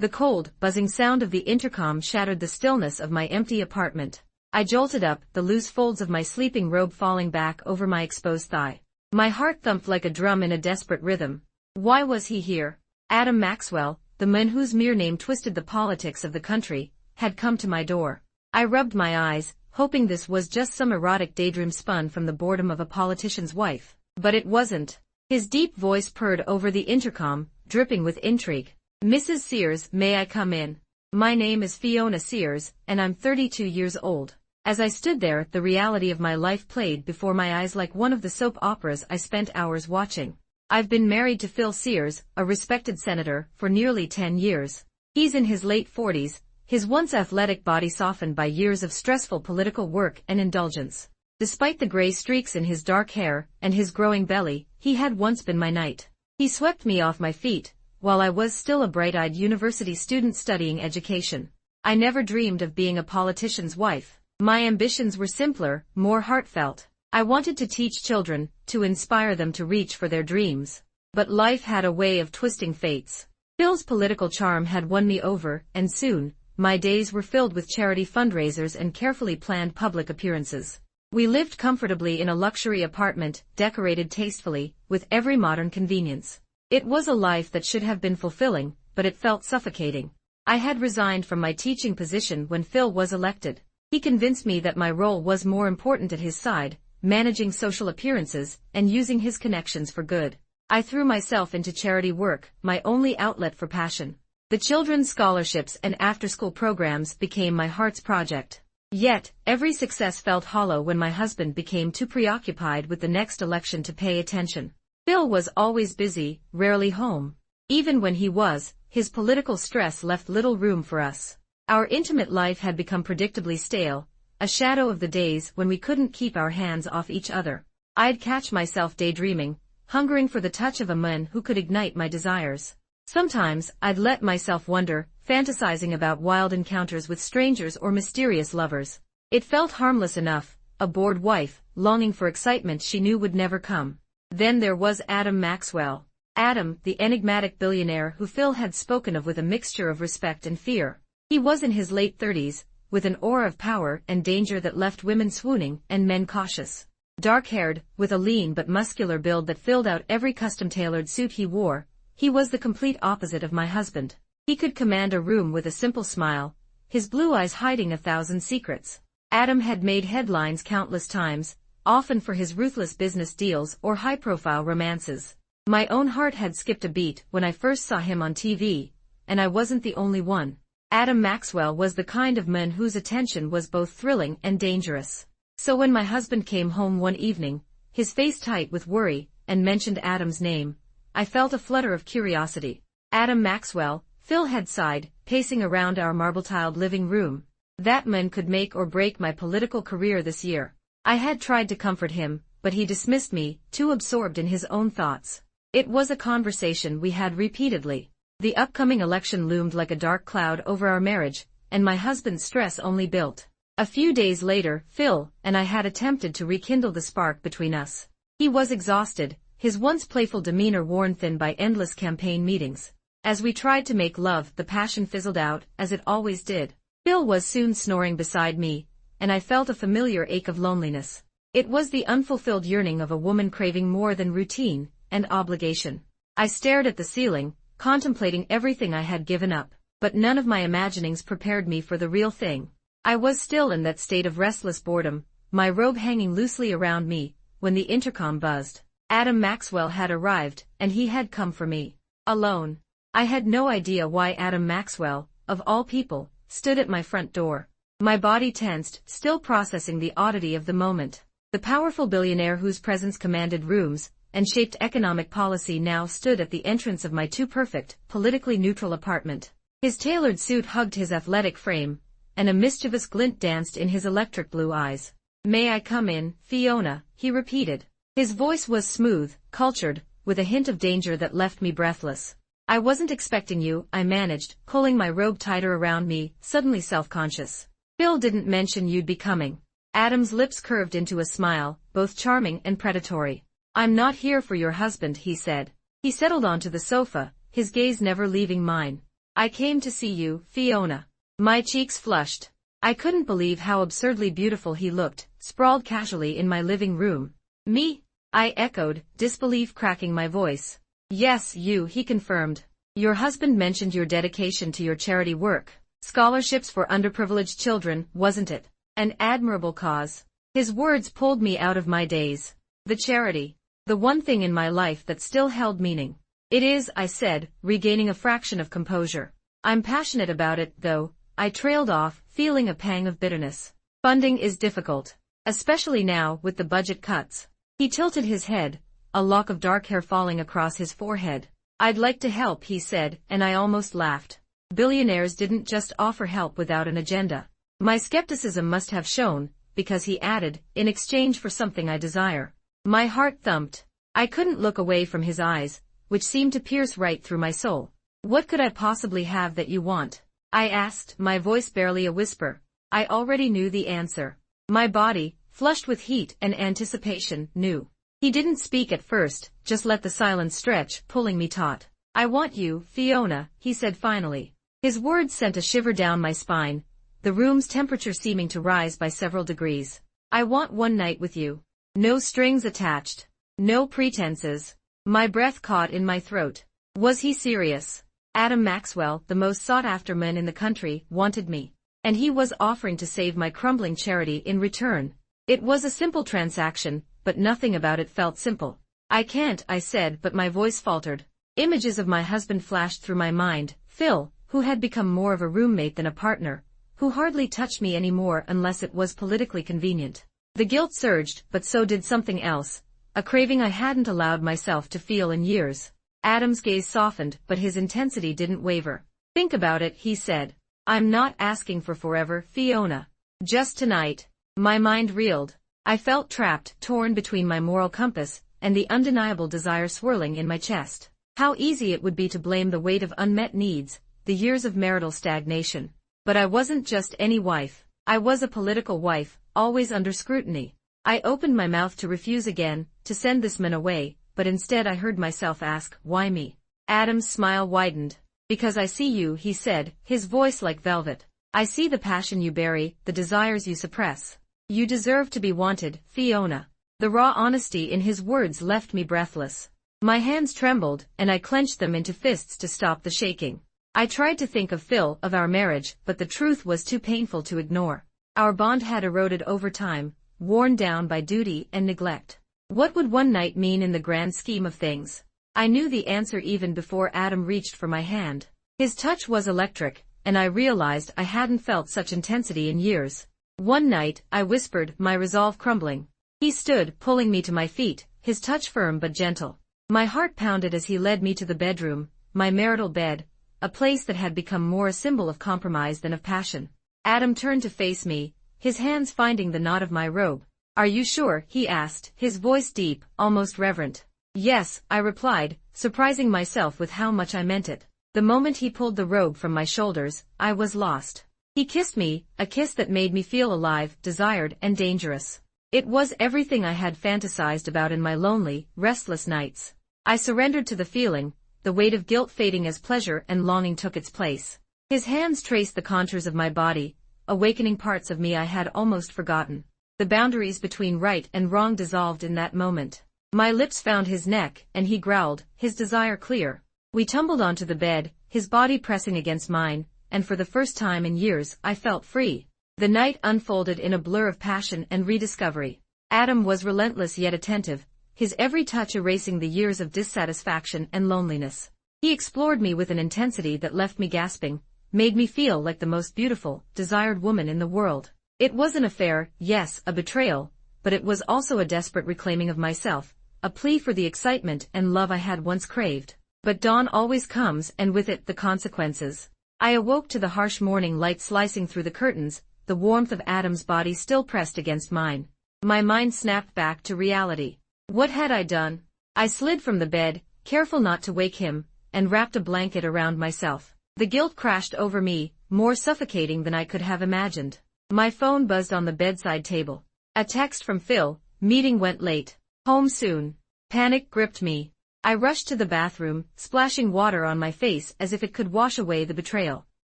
The cold, buzzing sound of the intercom shattered the stillness of my empty apartment. I jolted up, the loose folds of my sleeping robe falling back over my exposed thigh. My heart thumped like a drum in a desperate rhythm. Why was he here? Adam Maxwell, the man whose mere name twisted the politics of the country, had come to my door. I rubbed my eyes, hoping this was just some erotic daydream spun from the boredom of a politician's wife. But it wasn't. His deep voice purred over the intercom, dripping with intrigue. "Mrs. Sears, may I come in? My name is Fiona Sears, and I'm 32 years old." As I stood there, the reality of my life played before my eyes like one of the soap operas I spent hours watching. I've been married to Phil Sears, a respected senator, for nearly 10 years. He's in his late 40s, his once athletic body softened by years of stressful political work and indulgence. Despite the gray streaks in his dark hair and his growing belly, he had once been my knight. He swept me off my feet, while I was still a bright-eyed university student studying education. I never dreamed of being a politician's wife. My ambitions were simpler, more heartfelt. I wanted to teach children, to inspire them to reach for their dreams. But life had a way of twisting fates. Phil's political charm had won me over, and soon, my days were filled with charity fundraisers and carefully planned public appearances. We lived comfortably in a luxury apartment, decorated tastefully, with every modern convenience. It was a life that should have been fulfilling, but it felt suffocating. I had resigned from my teaching position when Phil was elected. He convinced me that my role was more important at his side, managing social appearances, and using his connections for good. I threw myself into charity work, my only outlet for passion. The children's scholarships and after-school programs became my heart's project. Yet, every success felt hollow when my husband became too preoccupied with the next election to pay attention. Phil was always busy, rarely home. Even when he was, his political stress left little room for us. Our intimate life had become predictably stale, a shadow of the days when we couldn't keep our hands off each other. I'd catch myself daydreaming, hungering for the touch of a man who could ignite my desires. Sometimes, I'd let myself wonder, fantasizing about wild encounters with strangers or mysterious lovers. It felt harmless enough, a bored wife, longing for excitement she knew would never come. Then there was Adam Maxwell. Adam, the enigmatic billionaire who Phil had spoken of with a mixture of respect and fear. He was in his late 30s, with an aura of power and danger that left women swooning and men cautious. Dark-haired, with a lean but muscular build that filled out every custom-tailored suit he wore, he was the complete opposite of my husband. He could command a room with a simple smile, his blue eyes hiding 1,000 secrets. Adam had made headlines countless times, often for his ruthless business deals or high-profile romances. My own heart had skipped a beat when I first saw him on TV, and I wasn't the only one. Adam Maxwell was the kind of man whose attention was both thrilling and dangerous. So when my husband came home one evening, his face tight with worry, and mentioned Adam's name, I felt a flutter of curiosity. Adam Maxwell, Phil had sighed, pacing around our marble-tiled living room. That man could make or break my political career this year. I had tried to comfort him, but he dismissed me, too absorbed in his own thoughts. It was a conversation we had repeatedly. The upcoming election loomed like a dark cloud over our marriage, and my husband's stress only built. A few days later, Phil and I had attempted to rekindle the spark between us. He was exhausted, his once playful demeanor worn thin by endless campaign meetings. As we tried to make love, the passion fizzled out, as it always did. Phil was soon snoring beside me, and I felt a familiar ache of loneliness. It was the unfulfilled yearning of a woman craving more than routine and obligation. I stared at the ceiling, contemplating everything I had given up, but none of my imaginings prepared me for the real thing. I was still in that state of restless boredom, my robe hanging loosely around me, when the intercom buzzed. Adam Maxwell had arrived, and he had come for me. Alone. I had no idea why Adam Maxwell, of all people, stood at my front door. My body tensed, still processing the oddity of the moment. The powerful billionaire whose presence commanded rooms and shaped economic policy now stood at the entrance of my too-perfect, politically neutral apartment. His tailored suit hugged his athletic frame, and a mischievous glint danced in his electric blue eyes. "May I come in, Fiona?" he repeated. His voice was smooth, cultured, with a hint of danger that left me breathless. "I wasn't expecting you," I managed, pulling my robe tighter around me, suddenly self-conscious. "Phil didn't mention you'd be coming." Adam's lips curved into a smile, both charming and predatory. "I'm not here for your husband," he said. He settled onto the sofa, his gaze never leaving mine. I came to see you, Fiona. My cheeks flushed. I couldn't believe how absurdly beautiful he looked, sprawled casually in my living room. Me? I echoed, disbelief cracking my voice. Yes, you, he confirmed. Your husband mentioned your dedication to your charity work. Scholarships for underprivileged children, wasn't it? An admirable cause. His words pulled me out of my daze. The charity. The one thing in my life that still held meaning. It is, I said, regaining a fraction of composure. I'm passionate about it, though. I trailed off, feeling a pang of bitterness. Funding is difficult. Especially now, with the budget cuts. He tilted his head, a lock of dark hair falling across his forehead. I'd like to help, he said, and I almost laughed. Billionaires didn't just offer help without an agenda. My skepticism must have shown, because he added, in exchange for something I desire. My heart thumped. I couldn't look away from his eyes, which seemed to pierce right through my soul. What could I possibly have that you want? I asked, my voice barely a whisper. I already knew the answer. My body, flushed with heat and anticipation, knew. He didn't speak at first, just let the silence stretch, pulling me taut. I want you, Fiona, he said finally. His words sent a shiver down my spine, the room's temperature seeming to rise by several degrees. I want one night with you. No strings attached. No pretenses. My breath caught in my throat. Was he serious? Adam Maxwell, the most sought-after man in the country, wanted me. And he was offering to save my crumbling charity in return. It was a simple transaction, but nothing about it felt simple. I can't, I said, but my voice faltered. Images of my husband flashed through my mind, Phil, who had become more of a roommate than a partner, who hardly touched me anymore unless it was politically convenient. The guilt surged, but so did something else, a craving I hadn't allowed myself to feel in years. Adam's gaze softened, but his intensity didn't waver. Think about it, he said. I'm not asking for forever, Fiona. Just tonight. My mind reeled. I felt trapped, torn between my moral compass and the undeniable desire swirling in my chest. How easy it would be to blame the weight of unmet needs, the years of marital stagnation. But I wasn't just any wife. I was a political wife, always under scrutiny. I opened my mouth to refuse again, to send this man away, but instead I heard myself ask, why me? Adam's smile widened. Because I see you, he said, his voice like velvet. I see the passion you bury, the desires you suppress. You deserve to be wanted, Fiona. The raw honesty in his words left me breathless. My hands trembled, and I clenched them into fists to stop the shaking. I tried to think of Phil, of our marriage, but the truth was too painful to ignore. Our bond had eroded over time, worn down by duty and neglect. What would one night mean in the grand scheme of things? I knew the answer even before Adam reached for my hand. His touch was electric, and I realized I hadn't felt such intensity in years. One night, I whispered, my resolve crumbling. He stood, pulling me to my feet, his touch firm but gentle. My heart pounded as he led me to the bedroom, my marital bed, a place that had become more a symbol of compromise than of passion. Adam turned to face me, his hands finding the knot of my robe. Are you sure? He asked, his voice deep, almost reverent. Yes, I replied, surprising myself with how much I meant it. The moment he pulled the robe from my shoulders, I was lost. He kissed me, a kiss that made me feel alive, desired, and dangerous. It was everything I had fantasized about in my lonely, restless nights. I surrendered to the feeling, the weight of guilt fading as pleasure and longing took its place. His hands traced the contours of my body, awakening parts of me I had almost forgotten. The boundaries between right and wrong dissolved in that moment. My lips found his neck, and he growled, his desire clear. We tumbled onto the bed, his body pressing against mine, and for the first time in years, I felt free. The night unfolded in a blur of passion and rediscovery. Adam was relentless yet attentive, his every touch erasing the years of dissatisfaction and loneliness. He explored me with an intensity that left me gasping, made me feel like the most beautiful, desired woman in the world. It was an affair, yes, a betrayal, but it was also a desperate reclaiming of myself, a plea for the excitement and love I had once craved. But dawn always comes, and with it the consequences. I awoke to the harsh morning light slicing through the curtains, the warmth of Adam's body still pressed against mine. My mind snapped back to reality. What had I done? I slid from the bed, careful not to wake him, and wrapped a blanket around myself. The guilt crashed over me, more suffocating than I could have imagined. My phone buzzed on the bedside table. A text from Phil, meeting went late. Home soon. Panic gripped me. I rushed to the bathroom, splashing water on my face as if it could wash away the betrayal.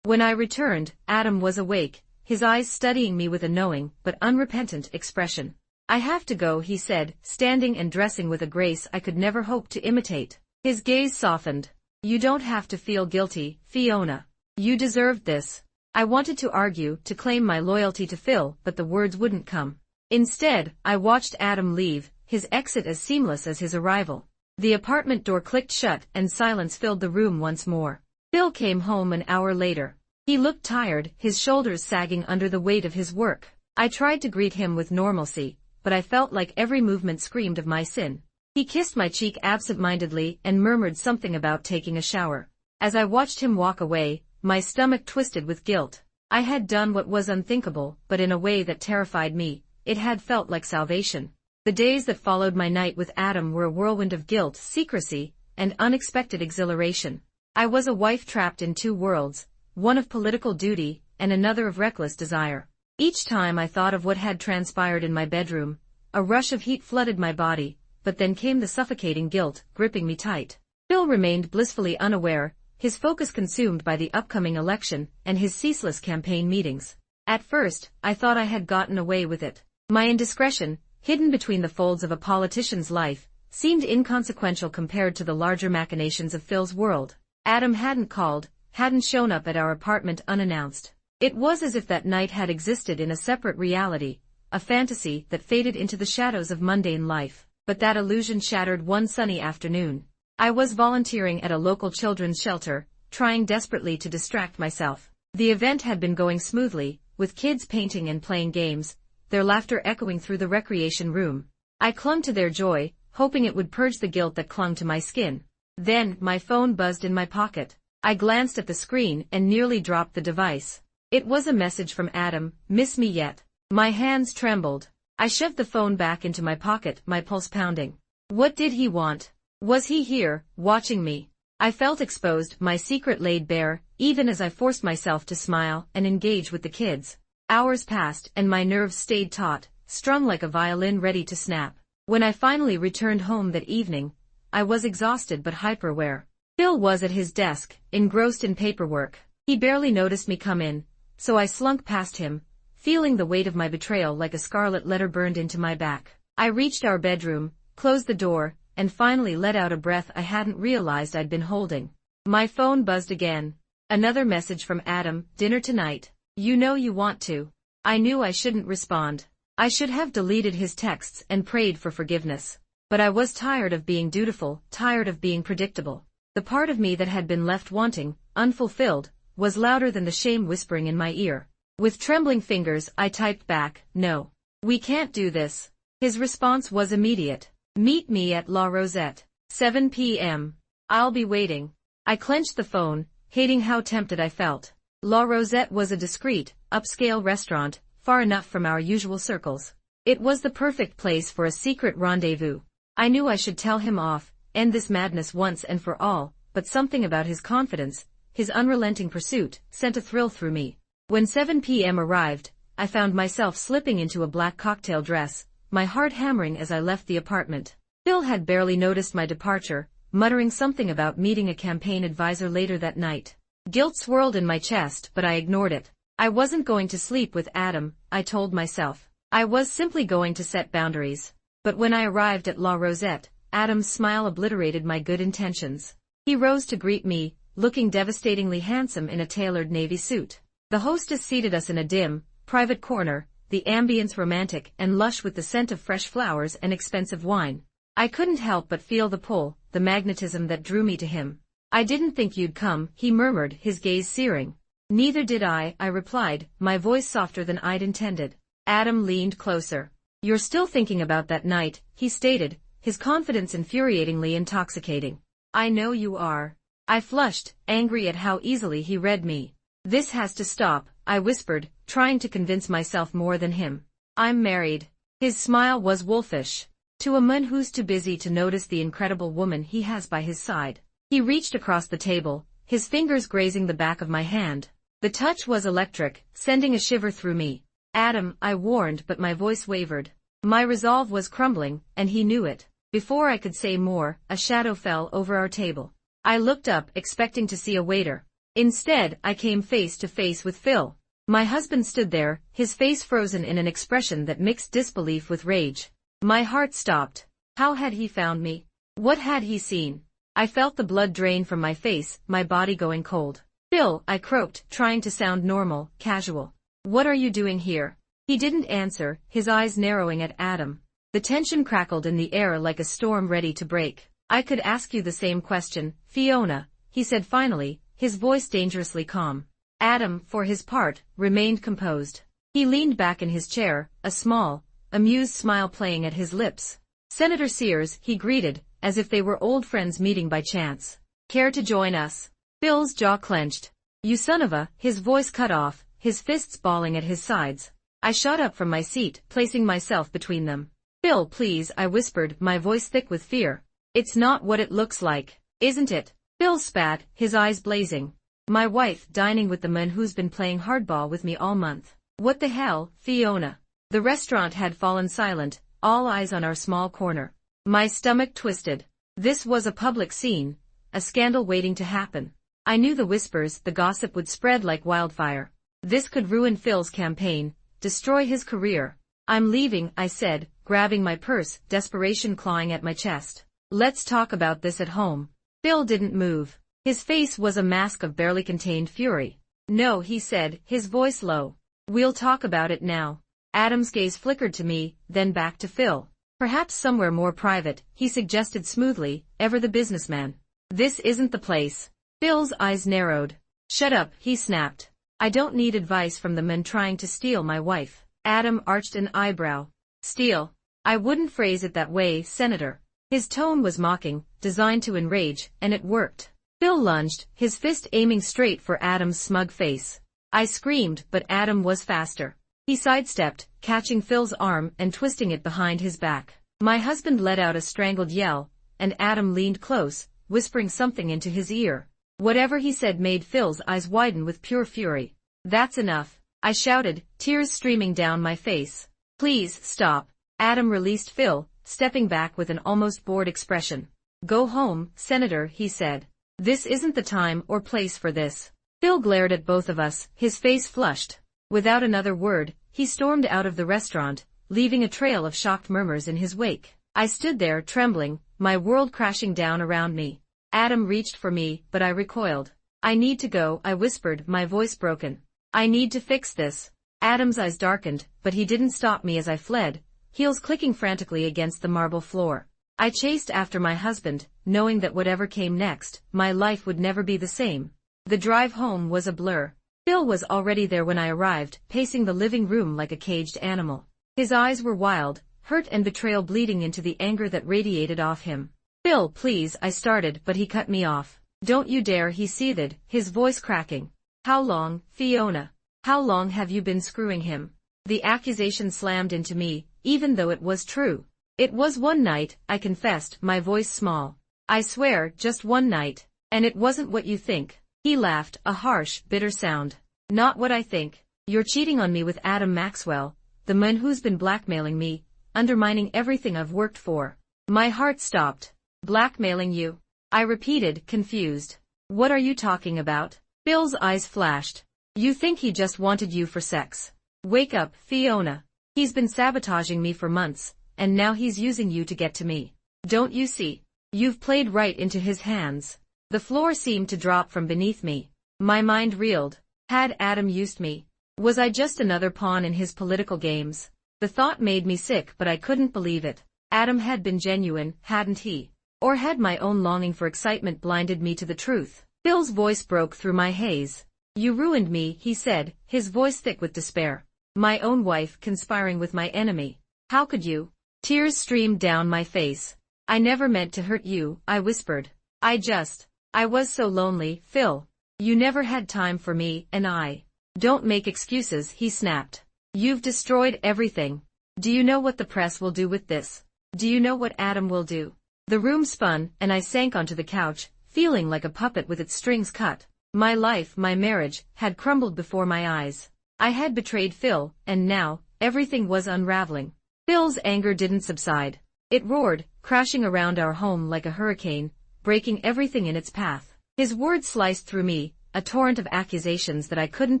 When I returned, Adam was awake, his eyes studying me with a knowing but unrepentant expression. "I have to go," he said, standing and dressing with a grace I could never hope to imitate. His gaze softened. "You don't have to feel guilty, Fiona. You deserved this." I wanted to argue, to claim my loyalty to Phil, but the words wouldn't come. Instead, I watched Adam leave, his exit as seamless as his arrival. The apartment door clicked shut and silence filled the room once more. Phil came home an hour later. He looked tired, his shoulders sagging under the weight of his work. I tried to greet him with normalcy, but I felt like every movement screamed of my sin. He kissed my cheek absent-mindedly and murmured something about taking a shower. As I watched him walk away, my stomach twisted with guilt. I had done what was unthinkable, but in a way that terrified me. It had felt like salvation. The days that followed my night with Adam were a whirlwind of guilt, secrecy, and unexpected exhilaration. I was a wife trapped in two worlds, one of political duty, and another of reckless desire. Each time I thought of what had transpired in my bedroom, a rush of heat flooded my body, but then came the suffocating guilt, gripping me tight. Phil remained blissfully unaware, his focus consumed by the upcoming election and his ceaseless campaign meetings. At first, I thought I had gotten away with it. My indiscretion, hidden between the folds of a politician's life, seemed inconsequential compared to the larger machinations of Phil's world. Adam hadn't called, hadn't shown up at our apartment unannounced. It was as if that night had existed in a separate reality, a fantasy that faded into the shadows of mundane life. But that illusion shattered one sunny afternoon. I was volunteering at a local children's shelter, trying desperately to distract myself. The event had been going smoothly, with kids painting and playing games, their laughter echoing through the recreation room. I clung to their joy, hoping it would purge the guilt that clung to my skin. Then, my phone buzzed in my pocket. I glanced at the screen and nearly dropped the device. It was a message from Adam, "Miss me yet?" My hands trembled. I shoved the phone back into my pocket, my pulse pounding. What did he want? Was he here, watching me? I felt exposed, my secret laid bare, even as I forced myself to smile and engage with the kids. Hours passed and my nerves stayed taut, strung like a violin ready to snap. When I finally returned home that evening, I was exhausted but hyper-aware. Phil was at his desk, engrossed in paperwork. He barely noticed me come in, so I slunk past him, feeling the weight of my betrayal like a scarlet letter burned into my back. I reached our bedroom, closed the door, and finally let out a breath I hadn't realized I'd been holding. My phone buzzed again. Another message from Adam, "Dinner tonight. You know you want to." I knew I shouldn't respond. I should have deleted his texts and prayed for forgiveness. But I was tired of being dutiful, tired of being predictable. The part of me that had been left wanting, unfulfilled, was louder than the shame whispering in my ear. With trembling fingers, I typed back, "No. We can't do this." His response was immediate. "Meet me at La Rosette. 7 p.m. I'll be waiting." I clenched the phone, hating how tempted I felt. La Rosette was a discreet, upscale restaurant, far enough from our usual circles. It was the perfect place for a secret rendezvous. I knew I should tell him off, end this madness once and for all, but something about his confidence, his unrelenting pursuit, sent a thrill through me. When 7 p.m. arrived, I found myself slipping into a black cocktail dress, my heart hammering as I left the apartment. Phil had barely noticed my departure, muttering something about meeting a campaign advisor later that night. Guilt swirled in my chest, but I ignored it. I wasn't going to sleep with Adam, I told myself. I was simply going to set boundaries. But when I arrived at La Rosette, Adam's smile obliterated my good intentions. He rose to greet me, looking devastatingly handsome in a tailored navy suit. The hostess seated us in a dim, private corner, the ambience romantic and lush with the scent of fresh flowers and expensive wine. I couldn't help but feel the pull, the magnetism that drew me to him. "I didn't think you'd come," he murmured, his gaze searing. "Neither did I replied, my voice softer than I'd intended. Adam leaned closer. "You're still thinking about that night," he stated, his confidence infuriatingly intoxicating. "I know you are." I flushed, angry at how easily he read me. "This has to stop," I whispered, trying to convince myself more than him. "I'm married." His smile was wolfish. "To a man who's too busy to notice the incredible woman he has by his side." He reached across the table, his fingers grazing the back of my hand. The touch was electric, sending a shiver through me. "Adam," I warned, but my voice wavered. My resolve was crumbling, and he knew it. Before I could say more, a shadow fell over our table. I looked up, expecting to see a waiter. Instead, I came face to face with Phil. My husband stood there, his face frozen in an expression that mixed disbelief with rage. My heart stopped. How had he found me? What had he seen? I felt the blood drain from my face, my body going cold. Phil, I croaked, trying to sound normal, casual. What are you doing here? He didn't answer, his eyes narrowing at Adam. The tension crackled in the air like a storm ready to break. I could ask you the same question, Fiona, he said finally, his voice dangerously calm. Adam, for his part, remained composed. He leaned back in his chair, a small, amused smile playing at his lips. Senator Sears, he greeted, as if they were old friends meeting by chance. Care to join us? Phil's jaw clenched. You son of a, his voice cut off, his fists balling at his sides. I shot up from my seat, placing myself between them. Phil, please, I whispered, my voice thick with fear. It's not what it looks like, isn't it? Phil spat, his eyes blazing. My wife, dining with the man who's been playing hardball with me all month. What the hell, Fiona? The restaurant had fallen silent, all eyes on our small corner. My stomach twisted. This was a public scene, a scandal waiting to happen. I knew the whispers, the gossip would spread like wildfire. This could ruin Phil's campaign, destroy his career. I'm leaving, I said, grabbing my purse, desperation clawing at my chest. Let's talk about this at home. Phil didn't move. His face was a mask of barely contained fury. No, he said, his voice low. We'll talk about it now. Adam's gaze flickered to me, then back to Phil. Perhaps somewhere more private, he suggested smoothly, ever the businessman. This isn't the place. Phil's eyes narrowed. Shut up, he snapped. I don't need advice from the men trying to steal my wife. Adam arched an eyebrow. Steal? I wouldn't phrase it that way, Senator. His tone was mocking, designed to enrage, and it worked. Phil lunged, his fist aiming straight for Adam's smug face. I screamed, but Adam was faster. He sidestepped, catching Phil's arm and twisting it behind his back. My husband let out a strangled yell, and Adam leaned close, whispering something into his ear. Whatever he said made Phil's eyes widen with pure fury. That's enough, I shouted, tears streaming down my face. Please, stop. Adam released Phil, stepping back with an almost bored expression. Go home, Senator, he said. This isn't the time or place for this. Phil glared at both of us, his face flushed. Without another word, he stormed out of the restaurant, leaving a trail of shocked murmurs in his wake. I stood there, trembling, my world crashing down around me. Adam reached for me, but I recoiled. I need to go, I whispered, my voice broken. I need to fix this. Adam's eyes darkened, but he didn't stop me as I fled, heels clicking frantically against the marble floor. I chased after my husband, knowing that whatever came next, my life would never be the same. The drive home was a blur. Phil was already there when I arrived, pacing the living room like a caged animal. His eyes were wild, hurt and betrayal bleeding into the anger that radiated off him. Phil, please, I started, but he cut me off. Don't you dare, he seethed, his voice cracking. How long, Fiona? How long have you been screwing him? The accusation slammed into me, even though it was true. It was one night, I confessed, my voice small. I swear, just one night. And it wasn't what you think. He laughed, a harsh, bitter sound. Not what I think. You're cheating on me with Adam Maxwell, the man who's been blackmailing me, undermining everything I've worked for. My heart stopped. Blackmailing you? I repeated, confused. What are you talking about? Phil's eyes flashed. You think he just wanted you for sex? Wake up, Fiona. He's been sabotaging me for months, and now he's using you to get to me. Don't you see? You've played right into his hands. The floor seemed to drop from beneath me. My mind reeled. Had Adam used me? Was I just another pawn in his political games? The thought made me sick, but I couldn't believe it. Adam had been genuine, hadn't he? Or had my own longing for excitement blinded me to the truth? Phil's voice broke through my haze. You ruined me, he said, his voice thick with despair. My own wife conspiring with my enemy. How could you? Tears streamed down my face. I never meant to hurt you, I whispered. I was so lonely, Phil. You never had time for me, and I. Don't make excuses, he snapped. You've destroyed everything. Do you know what the press will do with this? Do you know what Adam will do? The room spun, and I sank onto the couch, feeling like a puppet with its strings cut. My life, my marriage, had crumbled before my eyes. I had betrayed Phil, and now, everything was unraveling. Phil's anger didn't subside. It roared, crashing around our home like a hurricane, breaking everything in its path. His words sliced through me, a torrent of accusations that I couldn't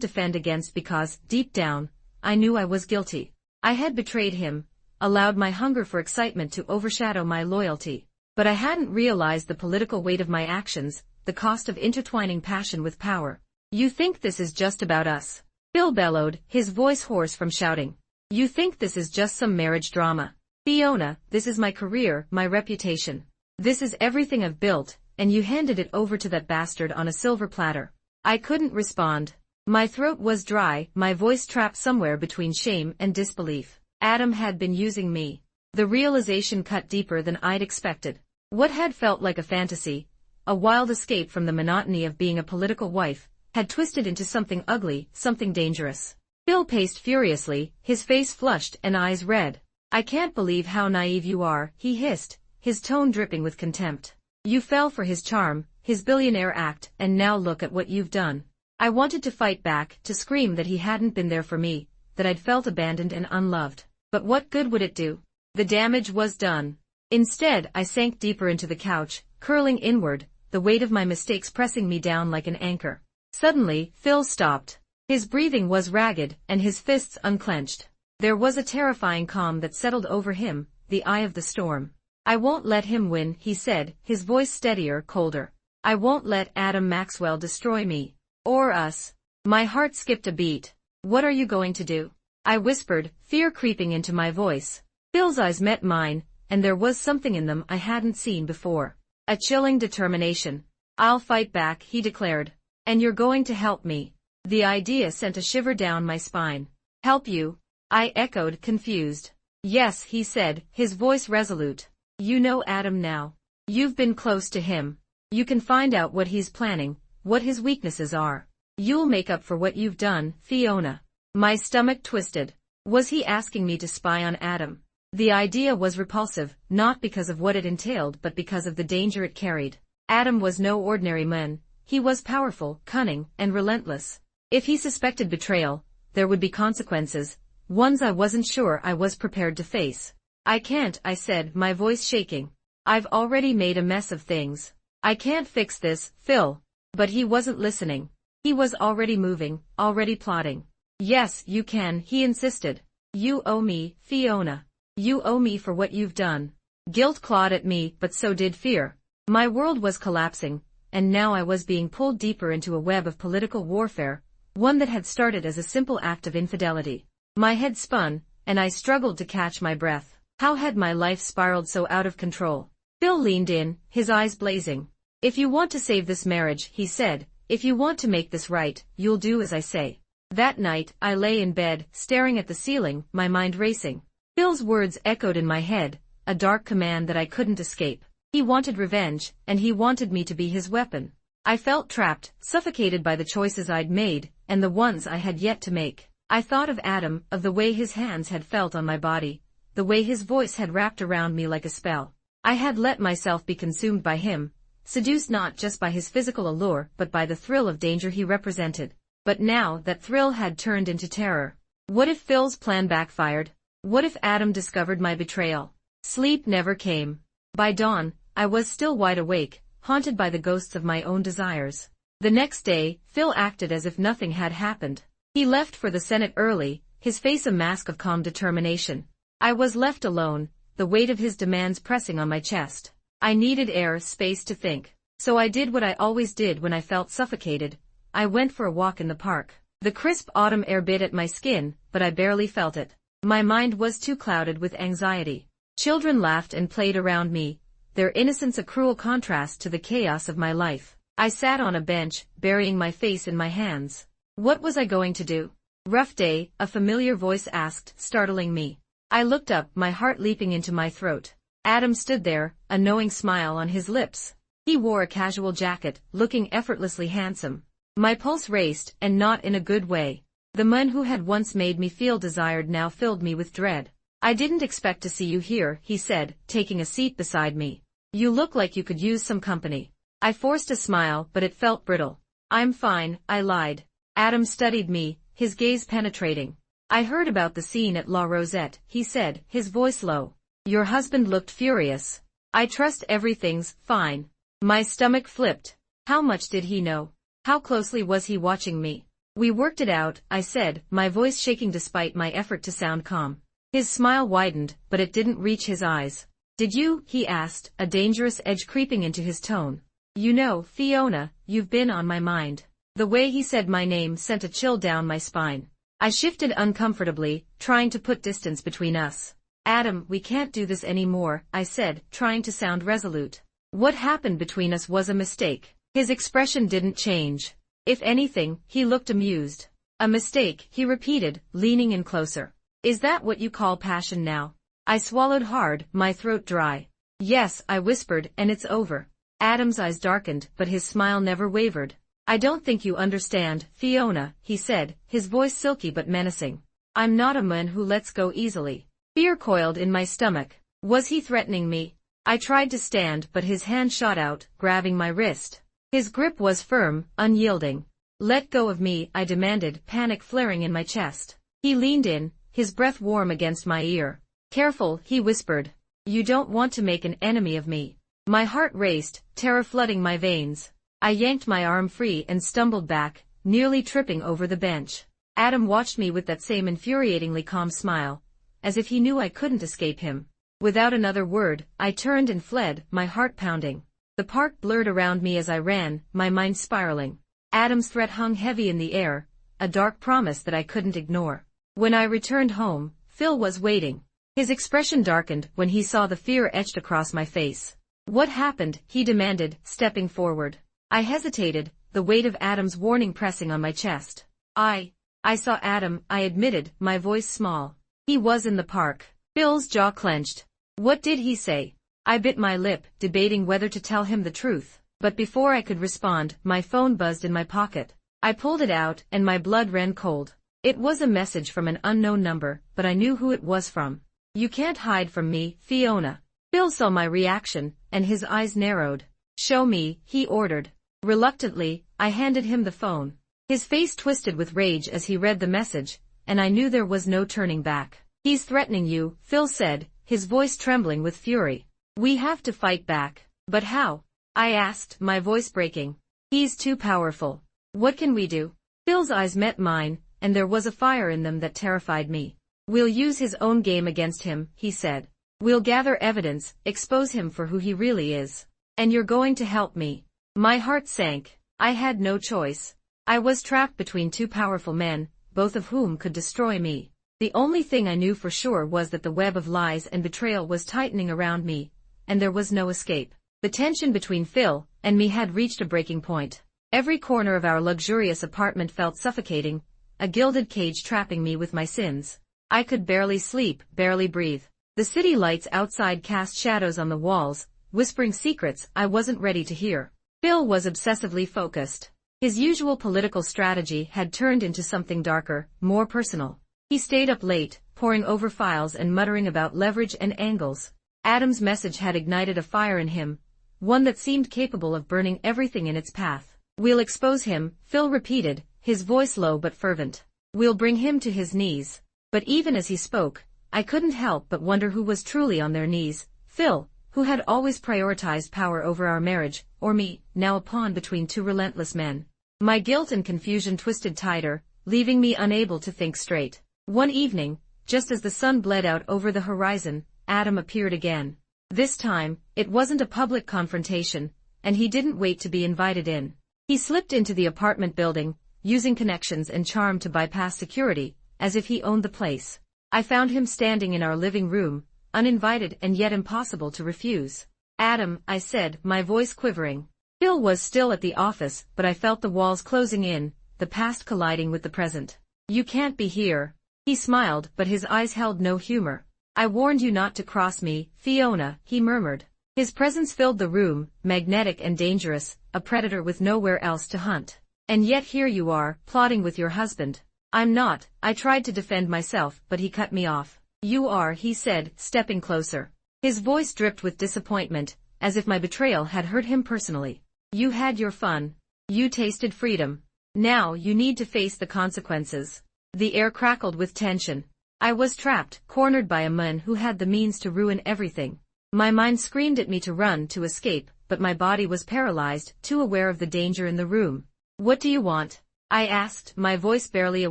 defend against because, deep down, I knew I was guilty. I had betrayed him, allowed my hunger for excitement to overshadow my loyalty. But I hadn't realized the political weight of my actions, the cost of intertwining passion with power. You think this is just about us? Phil bellowed, his voice hoarse from shouting. You think this is just some marriage drama? Fiona, this is my career, my reputation. This is everything I've built, and you handed it over to that bastard on a silver platter. I couldn't respond. My throat was dry, my voice trapped somewhere between shame and disbelief. Adam had been using me. The realization cut deeper than I'd expected. What had felt like a fantasy, a wild escape from the monotony of being a political wife, had twisted into something ugly, something dangerous. Phil paced furiously, his face flushed and eyes red. I can't believe how naive you are, he hissed, his tone dripping with contempt. You fell for his charm, his billionaire act, and now look at what you've done. I wanted to fight back, to scream that he hadn't been there for me, that I'd felt abandoned and unloved. But what good would it do? The damage was done. Instead, I sank deeper into the couch, curling inward, the weight of my mistakes pressing me down like an anchor. Suddenly, Phil stopped. His breathing was ragged, and his fists unclenched. There was a terrifying calm that settled over him, the eye of the storm. I won't let him win, he said, his voice steadier, colder. I won't let Adam Maxwell destroy me. Or us. My heart skipped a beat. What are you going to do? I whispered, fear creeping into my voice. Phil's eyes met mine, and there was something in them I hadn't seen before. A chilling determination. I'll fight back, he declared. And you're going to help me. The idea sent a shiver down my spine. Help you? I echoed, confused. Yes, he said, his voice resolute. You know Adam now. You've been close to him. You can find out what he's planning, what his weaknesses are. You'll make up for what you've done, Fiona. My stomach twisted. Was he asking me to spy on Adam? The idea was repulsive, not because of what it entailed but because of the danger it carried. Adam was no ordinary man. He was powerful, cunning, and relentless. If he suspected betrayal, there would be consequences, ones I wasn't sure I was prepared to face. I can't, I said, my voice shaking. I've already made a mess of things. I can't fix this, Phil. But he wasn't listening. He was already moving, already plotting. Yes, you can, he insisted. You owe me, Fiona. You owe me for what you've done. Guilt clawed at me, but so did fear. My world was collapsing, and now I was being pulled deeper into a web of political warfare, one that had started as a simple act of infidelity. My head spun, and I struggled to catch my breath. How had my life spiraled so out of control? Phil leaned in, his eyes blazing. If you want to save this marriage, he said, if you want to make this right, you'll do as I say. That night, I lay in bed, staring at the ceiling, my mind racing. Phil's words echoed in my head, a dark command that I couldn't escape. He wanted revenge, and he wanted me to be his weapon. I felt trapped, suffocated by the choices I'd made, and the ones I had yet to make. I thought of Adam, of the way his hands had felt on my body, the way his voice had wrapped around me like a spell. I had let myself be consumed by him, seduced not just by his physical allure but by the thrill of danger he represented. But now that thrill had turned into terror. What if Phil's plan backfired? What if Adam discovered my betrayal? Sleep never came. By dawn, I was still wide awake, haunted by the ghosts of my own desires. The next day, Phil acted as if nothing had happened. He left for the Senate early, his face a mask of calm determination. I was left alone, the weight of his demands pressing on my chest. I needed air, space to think. So I did what I always did when I felt suffocated. I went for a walk in the park. The crisp autumn air bit at my skin, but I barely felt it. My mind was too clouded with anxiety. Children laughed and played around me, their innocence a cruel contrast to the chaos of my life. I sat on a bench, burying my face in my hands. What was I going to do? Rough day, a familiar voice asked, startling me. I looked up, my heart leaping into my throat. Adam stood there, a knowing smile on his lips. He wore a casual jacket, looking effortlessly handsome. My pulse raced, and not in a good way. The man who had once made me feel desired now filled me with dread. I didn't expect to see you here, he said, taking a seat beside me. You look like you could use some company. I forced a smile, but it felt brittle. I'm fine, I lied. Adam studied me, his gaze penetrating. I heard about the scene at La Rosette, he said, his voice low. Your husband looked furious. I trust everything's fine. My stomach flipped. How much did he know? How closely was he watching me? We worked it out, I said, my voice shaking despite my effort to sound calm. His smile widened, but it didn't reach his eyes. Did you? He asked, a dangerous edge creeping into his tone. You know, Fiona, you've been on my mind. The way he said my name sent a chill down my spine. I shifted uncomfortably, trying to put distance between us. Adam, we can't do this anymore, I said, trying to sound resolute. What happened between us was a mistake. His expression didn't change. If anything, he looked amused. A mistake, he repeated, leaning in closer. Is that what you call passion now? I swallowed hard, my throat dry. Yes, I whispered, and it's over. Adam's eyes darkened, but his smile never wavered. I don't think you understand, Fiona, he said, his voice silky but menacing. I'm not a man who lets go easily. Fear coiled in my stomach. Was he threatening me? I tried to stand, but his hand shot out, grabbing my wrist. His grip was firm, unyielding. Let go of me, I demanded, panic flaring in my chest. He leaned in, his breath warm against my ear. Careful, he whispered. You don't want to make an enemy of me. My heart raced, terror flooding my veins. I yanked my arm free and stumbled back, nearly tripping over the bench. Adam watched me with that same infuriatingly calm smile, as if he knew I couldn't escape him. Without another word, I turned and fled, my heart pounding. The park blurred around me as I ran, my mind spiraling. Adam's threat hung heavy in the air, a dark promise that I couldn't ignore. When I returned home, Phil was waiting. His expression darkened when he saw the fear etched across my face. What happened? He demanded, stepping forward. I hesitated, the weight of Adam's warning pressing on my chest. I saw Adam, I admitted, my voice small. He was in the park. Phil's jaw clenched. What did he say? I bit my lip, debating whether to tell him the truth. But before I could respond, my phone buzzed in my pocket. I pulled it out, and my blood ran cold. It was a message from an unknown number, but I knew who it was from. You can't hide from me, Fiona. Phil saw my reaction, and his eyes narrowed. Show me, he ordered. Reluctantly, I handed him the phone. His face twisted with rage as he read the message, and I knew there was no turning back. He's threatening you, Phil said, his voice trembling with fury. We have to fight back. But how? I asked, my voice breaking. He's too powerful. What can we do? Phil's eyes met mine, and there was a fire in them that terrified me. We'll use his own game against him, he said. We'll gather evidence, expose him for who he really is. And you're going to help me. My heart sank. I had no choice. I was trapped between two powerful men, both of whom could destroy me. The only thing I knew for sure was that the web of lies and betrayal was tightening around me, and there was no escape. The tension between Phil and me had reached a breaking point. Every corner of our luxurious apartment felt suffocating, a gilded cage trapping me with my sins. I could barely sleep, barely breathe. The city lights outside cast shadows on the walls, whispering secrets I wasn't ready to hear. Phil was obsessively focused. His usual political strategy had turned into something darker, more personal. He stayed up late, poring over files and muttering about leverage and angles. Adam's message had ignited a fire in him, one that seemed capable of burning everything in its path. We'll expose him, Phil repeated, his voice low but fervent. We'll bring him to his knees. But even as he spoke, I couldn't help but wonder who was truly on their knees. Phil, who had always prioritized power over our marriage, or me, now a pawn between two relentless men. My guilt and confusion twisted tighter, leaving me unable to think straight. One evening, just as the sun bled out over the horizon, Adam appeared again. This time, it wasn't a public confrontation, and he didn't wait to be invited in. He slipped into the apartment building, using connections and charm to bypass security, as if he owned the place. I found him standing in our living room, uninvited and yet impossible to refuse. Adam, I said, my voice quivering. Phil was still at the office, but I felt the walls closing in, the past colliding with the present. You can't be here. He smiled, but his eyes held no humor. I warned you not to cross me, Fiona, he murmured. His presence filled the room, magnetic and dangerous, a predator with nowhere else to hunt. And yet here you are, plotting with your husband. I'm not. I tried to defend myself, but he cut me off. You are, he said, stepping closer. His voice dripped with disappointment, as if my betrayal had hurt him personally. You had your fun. You tasted freedom. Now you need to face the consequences. The air crackled with tension. I was trapped, cornered by a man who had the means to ruin everything. My mind screamed at me to run, to escape, but my body was paralyzed, too aware of the danger in the room. "What do you want?" I asked, my voice barely a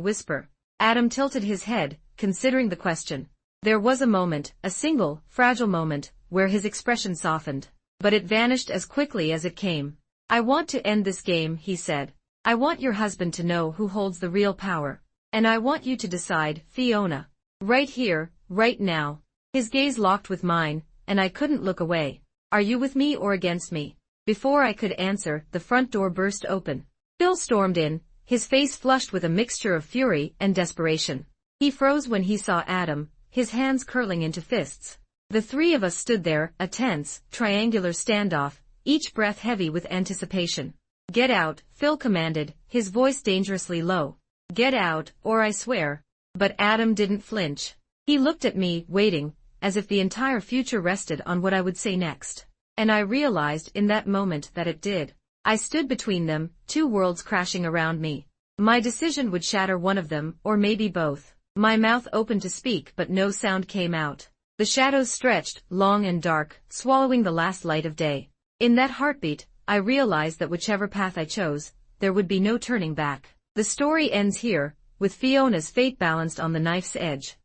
whisper. Adam tilted his head, considering the question. There was a moment, a single, fragile moment, where his expression softened. But it vanished as quickly as it came. "I want to end this game," he said. "I want your husband to know who holds the real power. And I want you to decide, Fiona. Right here, right now." His gaze locked with mine, and I couldn't look away. "Are you with me or against me?" Before I could answer, the front door burst open. Phil stormed in, his face flushed with a mixture of fury and desperation. He froze when he saw Adam, his hands curling into fists. The three of us stood there, a tense, triangular standoff, each breath heavy with anticipation. "Get out," Phil commanded, his voice dangerously low. "Get out, or I swear." But Adam didn't flinch. He looked at me, waiting, as if the entire future rested on what I would say next. And I realized in that moment that it did. I stood between them, two worlds crashing around me. My decision would shatter one of them, or maybe both. My mouth opened to speak, but no sound came out. The shadows stretched, long and dark, swallowing the last light of day. In that heartbeat, I realized that whichever path I chose, there would be no turning back. The story ends here, with Fiona's fate balanced on the knife's edge.